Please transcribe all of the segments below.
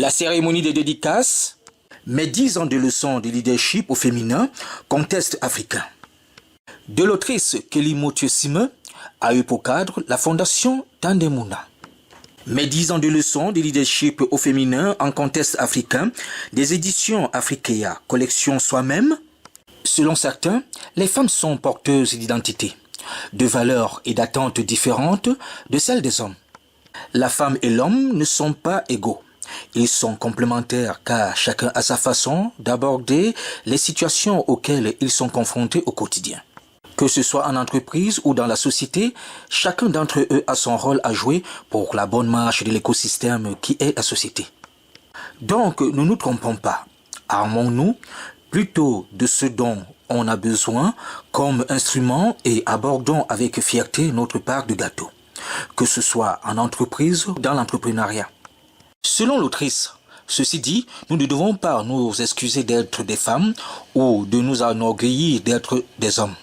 La cérémonie de dédicace met 10 ans de leçons de leadership au féminin, contexte africain. De l'autrice Kelly Motiosime a eu pour cadre la fondation Tandemuna. Mes 10 ans de leçons de leadership au féminin en contexte africain, des éditions Africaia, collection soi-même. Selon certains, les femmes sont porteuses d'identité, de valeurs et d'attentes différentes de celles des hommes. La femme et l'homme ne sont pas égaux. Ils sont complémentaires car chacun a sa façon d'aborder les situations auxquelles ils sont confrontés au quotidien. Que ce soit en entreprise ou dans la société, chacun d'entre eux a son rôle à jouer pour la bonne marche de l'écosystème qui est la société. Donc, ne nous trompons pas. Armons-nous plutôt de ce dont on a besoin comme instrument et abordons avec fierté notre part de gâteau, que ce soit en entreprise ou dans l'entrepreneuriat. Selon l'autrice, ceci dit, nous ne devons pas nous excuser d'être des femmes ou de nous enorgueillir d'être des hommes.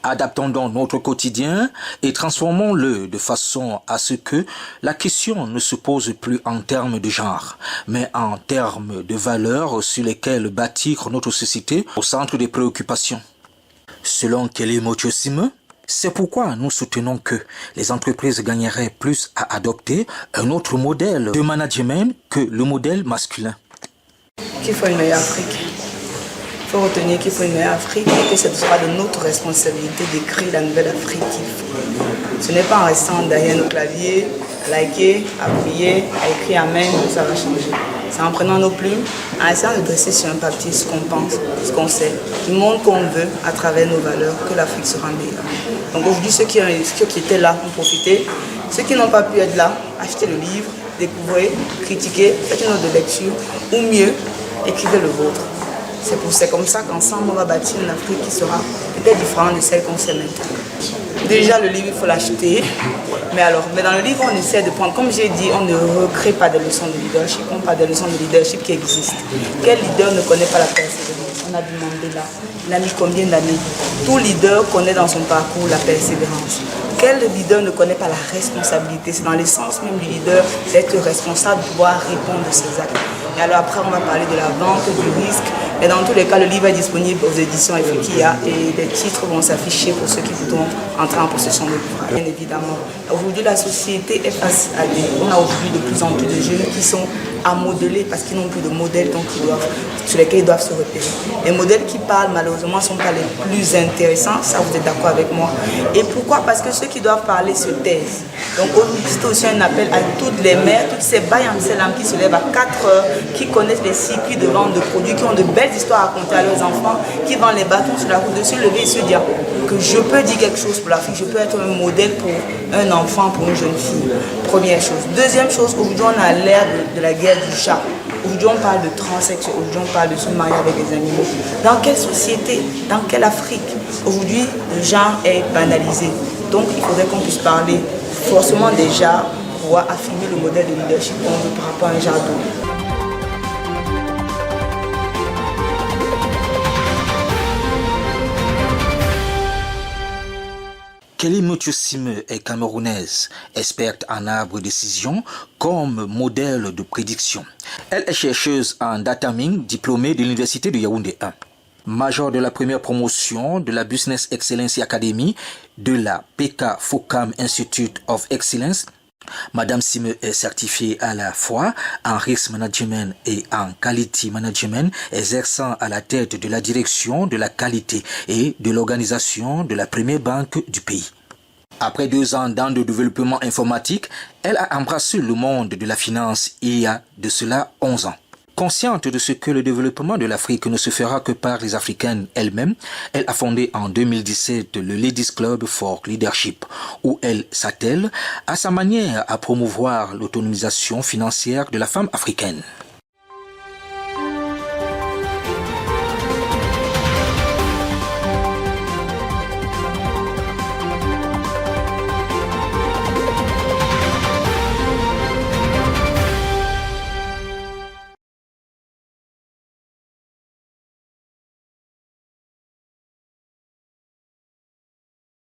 Adaptons donc notre quotidien et transformons-le de façon à ce que la question ne se pose plus en termes de genre, mais en termes de valeurs sur lesquelles bâtir notre société au centre des préoccupations. Selon Kelly Motiosime, c'est pourquoi nous soutenons que les entreprises gagneraient plus à adopter un autre modèle de management que le modèle masculin. Qu'il faut une meilleure Afrique. Il faut retenir qu'il faut une meilleure Afrique et que ce sera de notre responsabilité d'écrire la nouvelle Afrique qu'il faut. Ce n'est pas en restant derrière nos claviers, à liker, à prier, à écrire Amen que ça va changer. C'est en prenant nos plumes, en essayant de dresser sur un papier ce qu'on pense, ce qu'on sait, le monde qu'on veut à travers nos valeurs, que l'Afrique sera meilleure. Donc aujourd'hui, ceux qui étaient là ont profité. Ceux qui n'ont pas pu être là, achetez le livre, découvrez, critiquez, faites une note de lecture, ou mieux, écrivez le vôtre. C'est comme ça qu'ensemble, on va bâtir une Afrique qui sera peut-être différente de celle qu'on sait maintenant. Déjà, le livre, il faut l'acheter. Mais dans le livre, on essaie de prendre, comme j'ai dit, on ne recrée pas des leçons de leadership, on parle des leçons de leadership qui existent. Quel leader ne connaît pas la persévérance? On a demandé là. Il a mis combien d'années? Tout leader connaît dans son parcours la persévérance. Quel leader ne connaît pas la responsabilité? C'est dans l'essence même du leader d'être responsable, de pouvoir répondre de ses actes. Et alors après, on va parler de la vente, du risque. Mais dans tous les cas, le livre est disponible aux éditions Africaia et les titres vont s'afficher pour ceux qui voudront entrer en possession de l'ouvrage. Bien évidemment, aujourd'hui, la société est face à On a aujourd'hui de plus en plus de jeunes qui sont à modeler parce qu'ils n'ont plus de modèles sur lesquels ils doivent se repérer. Les modèles qui parlent, malheureusement, ne sont pas les plus intéressants. Ça, vous êtes d'accord avec moi. Et pourquoi? Parce que ceux qui doivent parler se taisent. Donc, c'est aussi un appel à toutes les mères, toutes ces bailles qui se lèvent à 4 heures, qui connaissent les circuits de vente de produits, qui ont de belles histoires à raconter à leurs enfants, qui vendent les bâtons sur la route, de se lever et se dire que je peux dire quelque chose pour l'Afrique, je peux être un modèle pour un enfant, pour une jeune fille. Première chose. Deuxième chose, aujourd'hui on a l'ère de la guerre du chat. Aujourd'hui on parle de transsexuel, aujourd'hui on parle de se marier avec des animaux. Dans quelle société, dans quelle Afrique? Aujourd'hui le genre est banalisé. Donc il faudrait qu'on puisse parler forcément des genres pour affirmer le modèle de leadership qu'on veut par rapport à un genre d'autre. Kelly Motiosime est camerounaise, experte en arbre décision comme modèle de prédiction. Elle est chercheuse en data mining, diplômée de l'université de Yaoundé 1. Major de la première promotion de la Business Excellence Academy de la PK Focam Institute of Excellence, Madame Sime est certifiée à la fois en Risk Management et en Quality Management, exerçant à la tête de la direction de la qualité et de l'organisation de la première banque du pays. Après 2 ans dans le développement informatique, elle a embrassé le monde de la finance il y a de cela 11 ans. Consciente de ce que le développement de l'Afrique ne se fera que par les Africaines elles-mêmes, elle a fondé en 2017 le Ladies Club for Leadership, où elle s'attelle à sa manière à promouvoir l'autonomisation financière de la femme africaine.